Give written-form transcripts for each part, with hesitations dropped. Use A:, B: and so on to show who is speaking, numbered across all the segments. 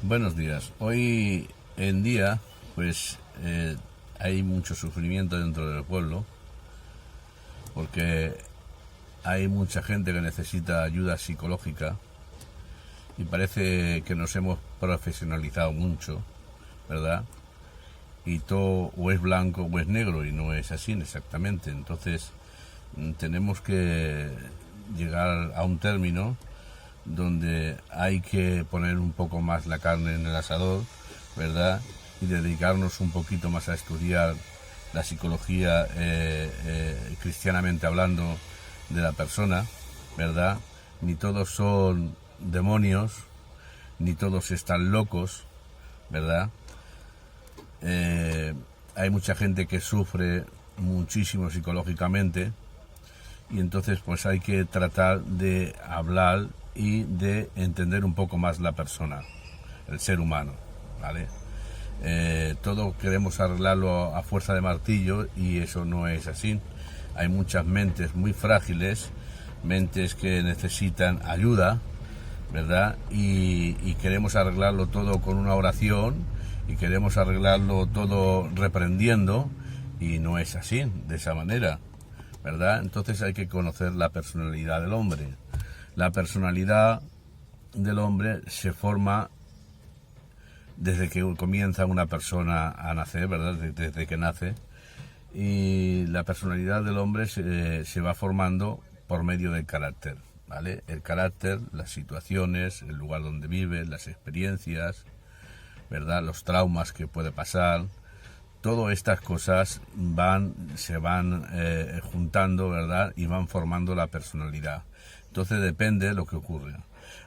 A: Buenos días. Hoy en día, pues hay mucho sufrimiento dentro del pueblo, porque hay mucha gente que necesita ayuda psicológica y parece que nos hemos profesionalizado mucho, ¿verdad? Y todo o es blanco o es negro y no es así exactamente. Entonces tenemos que llegar a un término donde hay que poner un poco más la carne en el asador, ¿verdad? Y dedicarnos un poquito más a estudiar la psicología cristianamente hablando de la persona, ¿verdad? Ni todos son demonios, ni todos están locos, ¿verdad? Hay mucha gente que sufre muchísimo psicológicamente y entonces pues hay que tratar de hablar y de entender un poco más la persona, el ser humano, ¿vale? Todo queremos arreglarlo a fuerza de martillo y eso no es así. Hay muchas mentes muy frágiles, mentes que necesitan ayuda, ¿verdad? Y queremos arreglarlo todo con una oración y queremos arreglarlo todo reprendiendo y no es así, de esa manera, ¿verdad? Entonces hay que conocer la personalidad del hombre. La personalidad del hombre se forma desde que comienza una persona a nacer, ¿verdad? Desde que nace. Y la personalidad del hombre se va formando por medio del carácter, ¿vale? El carácter, las situaciones, el lugar donde vive, las experiencias, ¿verdad? Los traumas que puede pasar. Todas estas cosas se van juntando, ¿verdad? Y van formando la personalidad. Entonces depende de lo que ocurre.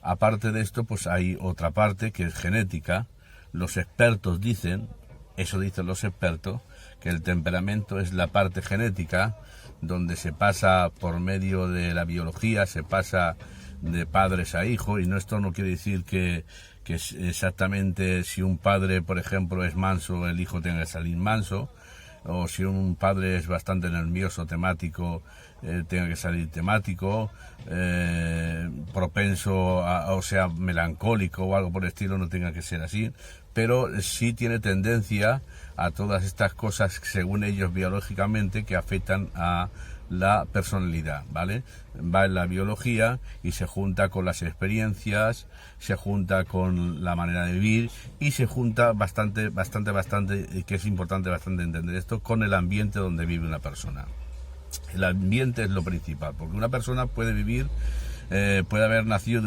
A: Aparte de esto, pues hay otra parte que es genética. Los expertos dicen, eso dicen los expertos, que el temperamento es la parte genética, donde se pasa por medio de la biología, se pasa de padres a hijos, y esto no quiere decir que exactamente si un padre, por ejemplo, es manso, el hijo tenga que salir manso, o si un padre es bastante nervioso, temático, tenga que salir temático, propenso o sea, melancólico o algo por el estilo, no tenga que ser así, pero sí tiene tendencia a todas estas cosas, según ellos biológicamente, que afectan a la personalidad, ¿vale? Va en la biología y se junta con las experiencias, se junta con la manera de vivir y se junta bastante, que es importante bastante entender esto, con el ambiente donde vive una persona. El ambiente es lo principal, porque una persona puede vivir, puede haber nacido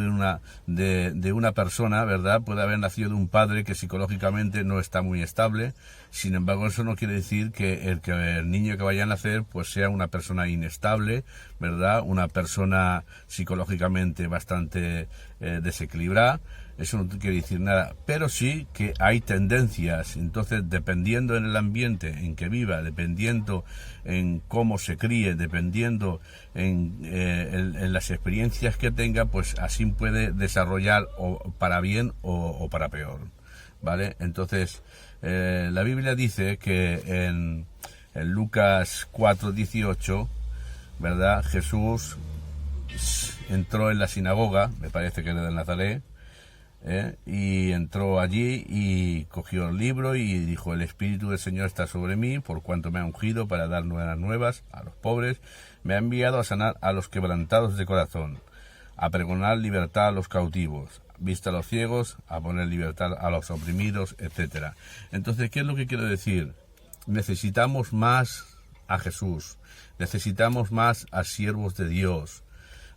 A: de una persona, ¿verdad? Puede haber nacido de un padre que psicológicamente no está muy estable. Sin embargo, eso no quiere decir que el niño que vaya a nacer pues sea una persona inestable, ¿verdad? Una persona psicológicamente bastante desequilibrada. Eso no quiere decir nada, pero sí que hay tendencias. Entonces, dependiendo en el ambiente en que viva, dependiendo en cómo se críe, dependiendo en las experiencias que tenga, pues así puede desarrollar o para bien o para peor, ¿vale? Entonces, la Biblia dice que en Lucas 4:18, ¿verdad? Jesús entró en la sinagoga, me parece que era de Nazaret, y entró allí y cogió el libro y dijo: el Espíritu del Señor está sobre mí, por cuanto me ha ungido para dar buenas nuevas a los pobres, me ha enviado a sanar a los quebrantados de corazón, a pregonar libertad a los cautivos, vista a los ciegos, a poner libertad a los oprimidos, etcétera. Entonces, ¿qué es lo que quiero decir? Necesitamos más a Jesús, necesitamos más a siervos de Dios,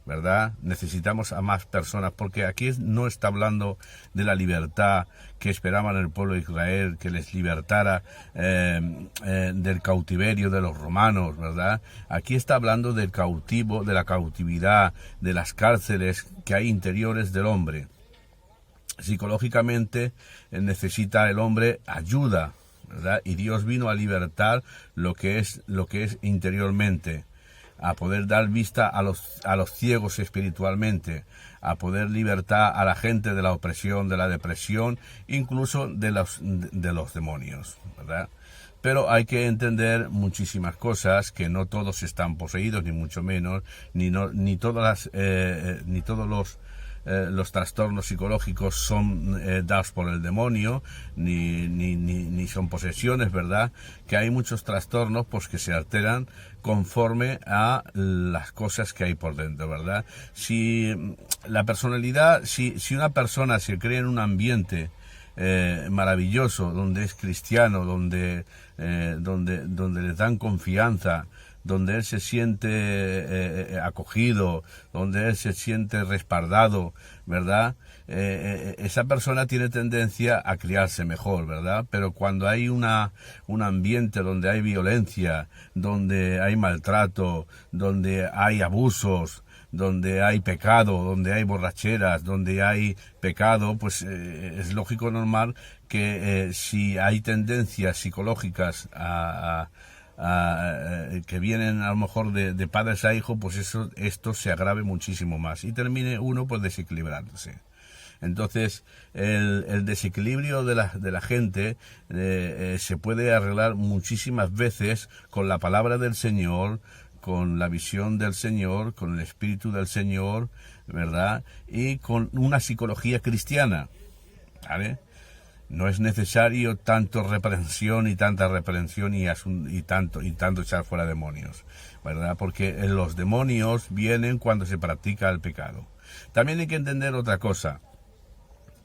A: ¿verdad? Necesitamos a más personas, porque aquí no está hablando de la libertad que esperaban el pueblo de Israel, que les libertara del cautiverio de los romanos, ¿verdad? Aquí está hablando del cautivo, de la cautividad, de las cárceles que hay interiores del hombre. Psicológicamente necesita el hombre ayuda, ¿verdad? Y Dios vino a libertar lo que es interiormente, a poder dar vista a los ciegos espiritualmente, a poder libertar a la gente de la opresión, de la depresión, incluso de los demonios, ¿verdad? Pero hay que entender muchísimas cosas, que no todos están poseídos, ni mucho menos, ni todos los los trastornos psicológicos son dados por el demonio, ni son posesiones, ¿verdad? Que hay muchos trastornos pues que se alteran conforme a las cosas que hay por dentro, ¿verdad? Si la personalidad, si una persona se cree en un ambiente maravilloso, donde es cristiano, donde les dan confianza, donde él se siente acogido, donde él se siente respaldado, ¿verdad? Esa persona tiene tendencia a criarse mejor, ¿verdad? Pero cuando hay un ambiente donde hay violencia, donde hay maltrato, donde hay abusos, donde hay pecado, donde hay borracheras, donde hay pecado, pues es lógico, normal, que si hay tendencias psicológicas que vienen a lo mejor de padres a hijos, pues esto se agrave muchísimo más y termine uno pues desequilibrándose. Entonces el desequilibrio de la gente se puede arreglar muchísimas veces con la palabra del Señor, con la visión del Señor, con el Espíritu del Señor, ¿verdad? Y con una psicología cristiana, ¿vale? No es necesario tanto reprensión y tanta reprensión y tanto echar fuera demonios, ¿verdad? Porque los demonios vienen cuando se practica el pecado. También hay que entender otra cosa,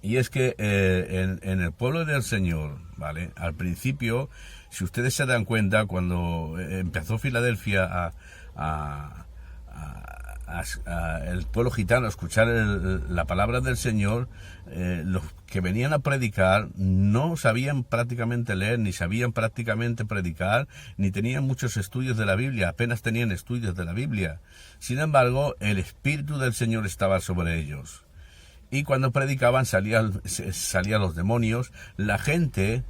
A: y es que en el pueblo del Señor, ¿vale? Al principio, si ustedes se dan cuenta, cuando empezó Filadelfia el pueblo gitano a escuchar la palabra del Señor, los que venían a predicar no sabían prácticamente leer, ni sabían prácticamente predicar, ni tenían muchos estudios de la Biblia, apenas tenían estudios de la Biblia. Sin embargo, el Espíritu del Señor estaba sobre ellos. Y cuando predicaban salían los demonios, la gente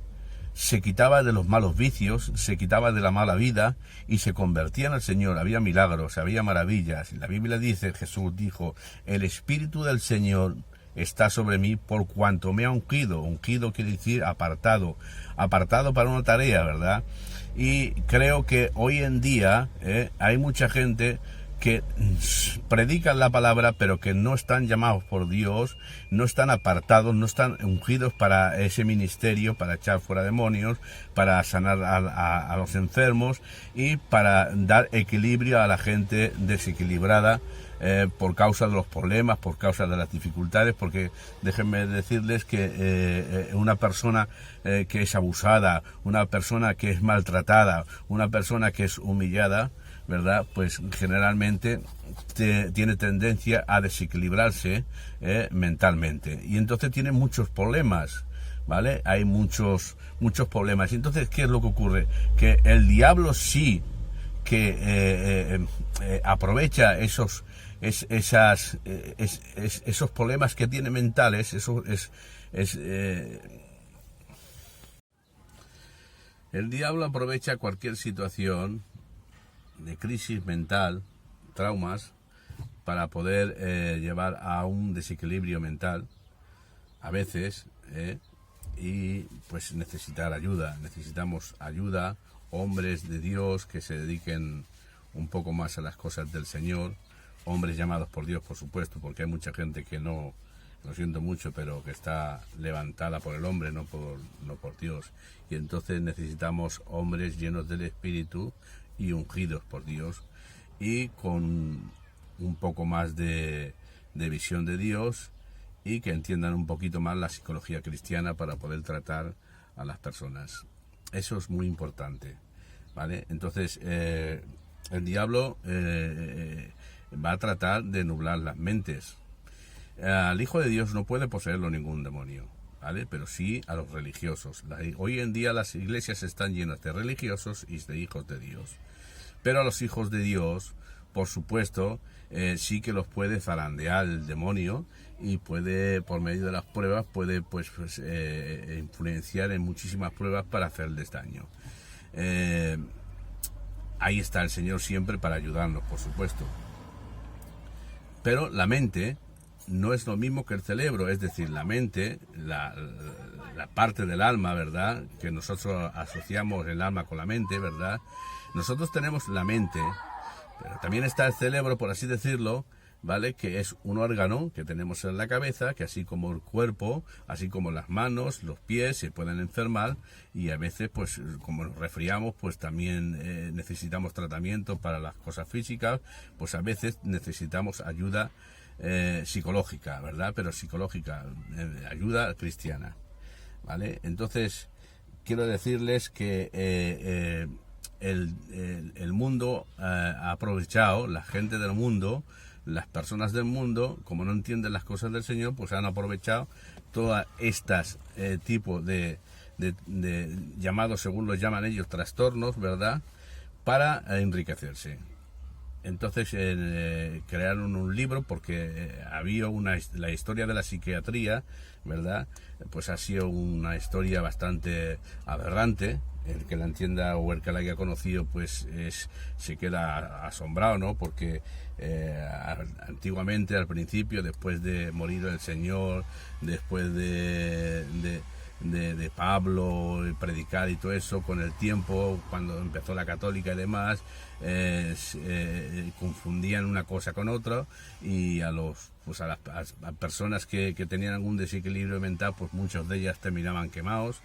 A: se quitaba de los malos vicios, se quitaba de la mala vida y se convertían al Señor. Había milagros, había maravillas. La Biblia dice, Jesús dijo, el Espíritu del Señor está sobre mí por cuanto me ha ungido. Ungido quiere decir apartado para una tarea, ¿verdad? Y creo que hoy en día hay mucha gente que predican la palabra, pero que no están llamados por Dios, no están apartados, no están ungidos para ese ministerio, para echar fuera demonios, para sanar a los enfermos y para dar equilibrio a la gente desequilibrada por causa de los problemas, por causa de las dificultades, porque déjenme decirles que una persona que es abusada, una persona que es maltratada, una persona que es humillada, ¿verdad? Pues generalmente tiene tendencia a desequilibrarse mentalmente y entonces tiene muchos problemas, ¿vale? Hay muchos problemas. Y entonces, ¿qué es lo que ocurre? Que el diablo sí que aprovecha esos problemas que tiene mentales. El diablo aprovecha cualquier situación de crisis mental, traumas, para poder llevar a un desequilibrio mental a veces, y pues necesitar ayuda. Necesitamos ayuda, hombres de Dios que se dediquen un poco más a las cosas del Señor, hombres llamados por Dios, por supuesto, porque hay mucha gente que no, lo siento mucho, pero que está levantada por el hombre, no por Dios. Y entonces necesitamos hombres llenos del Espíritu y ungidos por Dios y con un poco más de visión de Dios y que entiendan un poquito más la psicología cristiana para poder tratar a las personas. Eso es muy importante, ¿vale? Entonces el diablo va a tratar de nublar las mentes. Al Hijo de Dios no puede poseerlo ningún demonio, ¿vale? Pero sí a los religiosos. Hoy en día las iglesias están llenas de religiosos y de hijos de Dios. Pero a los hijos de Dios, por supuesto, sí que los puede zarandear el demonio y puede, por medio de las pruebas, puede influenciar en muchísimas pruebas para hacerles daño. Ahí está el Señor siempre para ayudarnos, por supuesto. Pero la mente no es lo mismo que el cerebro, es decir, la mente, la parte del alma, ¿verdad? Que nosotros asociamos el alma con la mente, ¿verdad? Nosotros tenemos la mente, pero también está el cerebro, por así decirlo, ¿vale? Que es un órgano que tenemos en la cabeza, que así como el cuerpo, así como las manos, los pies, se pueden enfermar, y a veces, pues, como nos resfriamos, pues también necesitamos tratamiento para las cosas físicas, pues a veces necesitamos ayuda psicológica, ¿verdad? Pero psicológica, ayuda cristiana, ¿vale? Entonces, quiero decirles que el mundo ha aprovechado, la gente del mundo, las personas del mundo, como no entienden las cosas del Señor, pues han aprovechado todas estas tipos de llamados, según los llaman ellos, trastornos, ¿verdad?, para enriquecerse. Entonces crearon un libro porque había la historia de la psiquiatría, ¿verdad? Pues ha sido una historia bastante aberrante. El que la entienda o el que la haya conocido, pues se queda asombrado, ¿no? Porque antiguamente, al principio, después de morir el Señor, después de Pablo, predicar y todo eso, con el tiempo, cuando empezó la católica y demás, confundían una cosa con otra, y a las personas que tenían algún desequilibrio mental, pues muchas de ellas terminaban quemados.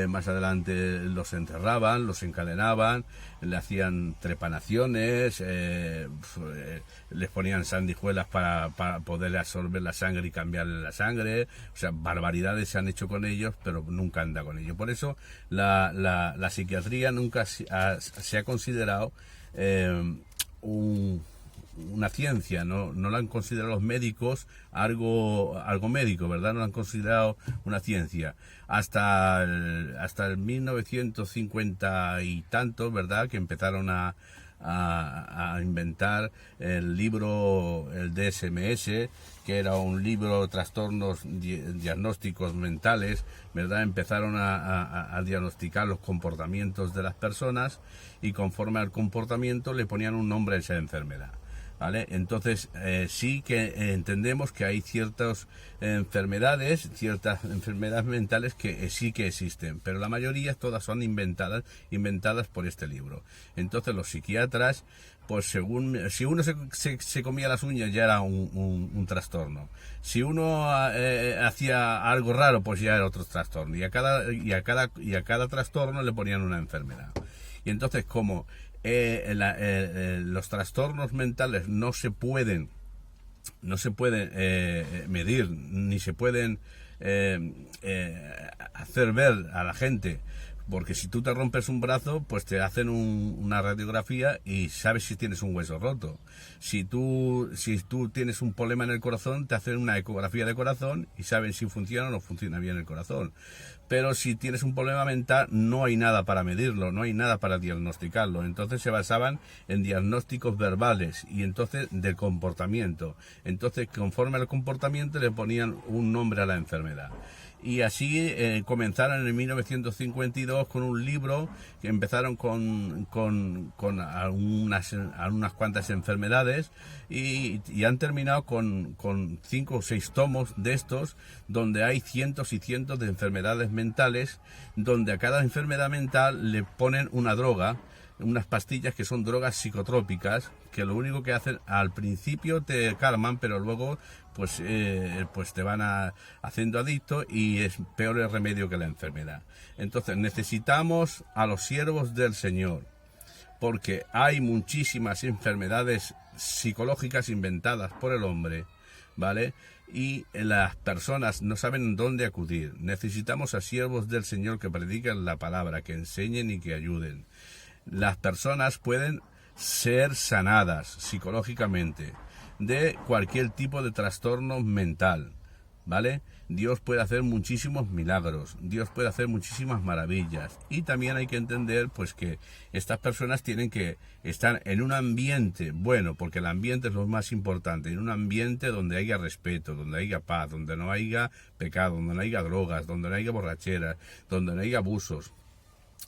A: Más adelante los enterraban, los encadenaban, le hacían trepanaciones, les ponían sanguijuelas para poder absorber la sangre y cambiarle la sangre. O sea, barbaridades se han hecho con ellos, pero nunca anda con ellos. Por eso la psiquiatría nunca se ha considerado una ciencia, no la han considerado los médicos algo médico, ¿verdad? No la han considerado una ciencia. Hasta el 1950 y tantos, ¿verdad?, que empezaron a inventar el libro, el DSM-S, que era un libro de trastornos diagnósticos mentales, ¿verdad? Empezaron a diagnosticar los comportamientos de las personas, y conforme al comportamiento le ponían un nombre a esa enfermedad, ¿vale? Entonces sí que entendemos que hay ciertas enfermedades mentales que sí que existen, pero la mayoría todas son inventadas por este libro. Entonces los psiquiatras, pues si uno se comía las uñas, ya era un trastorno. Si uno hacía algo raro, pues ya era otro trastorno, y a cada trastorno le ponían una enfermedad. Y entonces, como los trastornos mentales no se pueden medir, ni se pueden hacer ver a la gente, porque si tú te rompes un brazo, pues te hacen una radiografía y sabes si tienes un hueso roto. Si tú tienes un problema en el corazón, te hacen una ecografía de corazón y saben si funciona o no funciona bien el corazón. Pero si tienes un problema mental, no hay nada para medirlo, no hay nada para diagnosticarlo. Entonces se basaban en diagnósticos verbales y entonces del comportamiento. Entonces, conforme al comportamiento, le ponían un nombre a la enfermedad. Y así comenzaron en 1952 con un libro que empezaron con unas cuantas enfermedades, y han terminado con 5 o 6 tomos de estos, donde hay cientos y cientos de enfermedades mentales, donde a cada enfermedad mental le ponen una droga, unas pastillas que son drogas psicotrópicas, que lo único que hacen, al principio te calman, pero luego pues te van haciendo adicto, y es peor el remedio que la enfermedad. Entonces necesitamos a los siervos del Señor, porque hay muchísimas enfermedades psicológicas inventadas por el hombre, ¿vale? Y las personas no saben dónde acudir. Necesitamos a siervos del Señor que prediquen la palabra, que enseñen y que ayuden. Las personas pueden ser sanadas psicológicamente de cualquier tipo de trastorno mental, ¿vale? Dios puede hacer muchísimos milagros, Dios puede hacer muchísimas maravillas, y también hay que entender, pues, que estas personas tienen que estar en un ambiente bueno, porque el ambiente es lo más importante, en un ambiente donde haya respeto, donde haya paz, donde no haya pecado, donde no haya drogas, donde no haya borracheras, donde no haya abusos.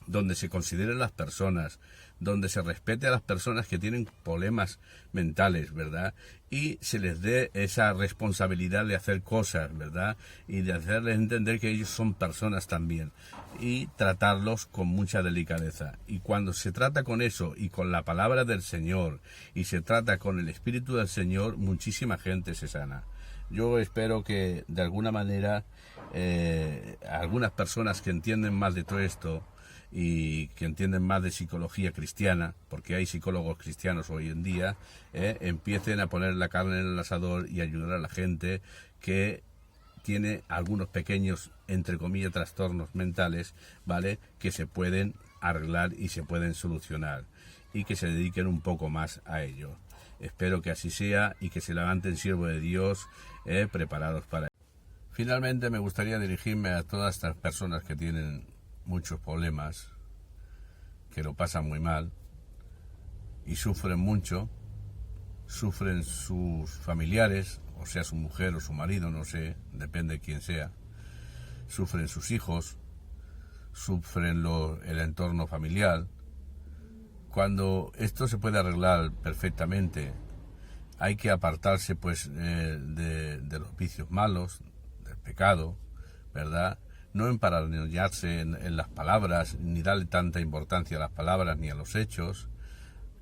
A: donde se consideren las personas, donde se respete a las personas que tienen problemas mentales, ¿verdad? Y se les dé esa responsabilidad de hacer cosas, ¿verdad? Y de hacerles entender que ellos son personas también. Y tratarlos con mucha delicadeza. Y cuando se trata con eso y con la palabra del Señor y se trata con el Espíritu del Señor, muchísima gente se sana. Yo espero que de alguna manera algunas personas que entienden más de todo esto y que entienden más de psicología cristiana, porque hay psicólogos cristianos hoy en día, empiecen a poner la carne en el asador y ayudar a la gente que tiene algunos pequeños, entre comillas, trastornos mentales, ¿vale?, que se pueden arreglar y se pueden solucionar, y que se dediquen un poco más a ello. Espero que así sea y que se levanten siervos de Dios preparados para ello. Finalmente me gustaría dirigirme a todas estas personas que tienen muchos problemas, que lo pasan muy mal y sufren mucho, sufren sus familiares, o sea su mujer o su marido, no sé, depende de quién sea, sufren sus hijos, sufren el entorno familiar. Cuando esto se puede arreglar perfectamente, hay que apartarse pues de los vicios malos, del pecado, ¿verdad? No emparanoiarse en las palabras, ni darle tanta importancia a las palabras ni a los hechos,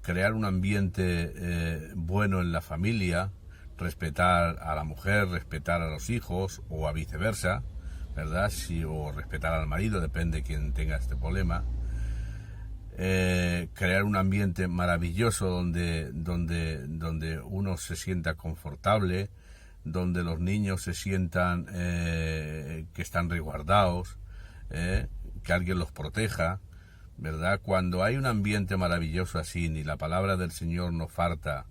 A: crear un ambiente bueno en la familia, respetar a la mujer, respetar a los hijos, o a viceversa, ¿verdad? O respetar al marido, depende de quién tenga este problema. Crear un ambiente maravilloso donde uno se sienta confortable, donde los niños se sientan que están resguardados, que alguien los proteja, ¿verdad? Cuando hay un ambiente maravilloso así, ni la palabra del Señor no falta,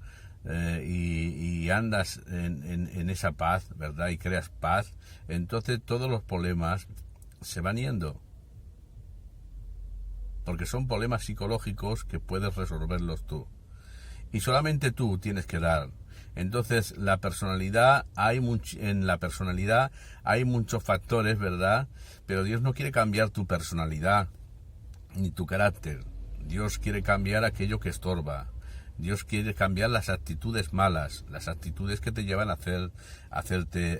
A: y andas en esa paz, ¿verdad? Y creas paz, entonces todos los problemas se van yendo. Porque son problemas psicológicos que puedes resolverlos tú. Y solamente tú tienes que dar. Entonces, en la personalidad hay muchos factores, ¿verdad? Pero Dios no quiere cambiar tu personalidad ni tu carácter. Dios quiere cambiar aquello que estorba. Dios quiere cambiar las actitudes malas, las actitudes que te llevan a hacerte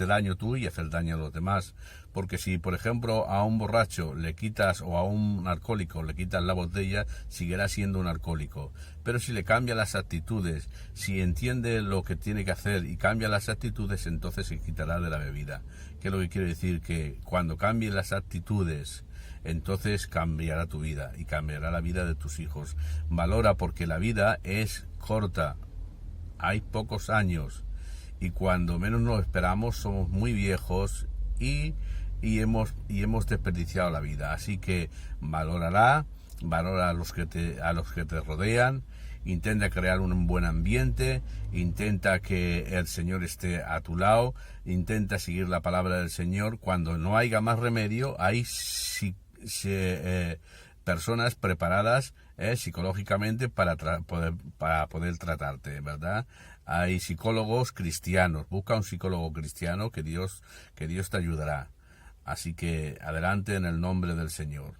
A: daño tú y hacer daño a los demás. Porque si, por ejemplo, a un borracho le quitas, o a un alcohólico le quitas la botella, seguirá siendo un alcohólico. Pero si le cambia las actitudes, si entiende lo que tiene que hacer y cambia las actitudes, entonces se quitará de la bebida. ¿Qué es lo que quiero decir? Que cuando cambien las actitudes, entonces cambiará tu vida y cambiará la vida de tus hijos. Valora, porque la vida es corta, hay pocos años, y cuando menos nos esperamos somos muy viejos y hemos desperdiciado la vida. Así que valora a los que te rodean, intenta crear un buen ambiente, intenta que el Señor esté a tu lado, intenta seguir la palabra del Señor. Cuando no haya más remedio, hay personas preparadas psicológicamente para poder tratarte, ¿verdad? Hay psicólogos cristianos. Busca un psicólogo cristiano, que Dios te ayudará. Así que adelante en el nombre del Señor.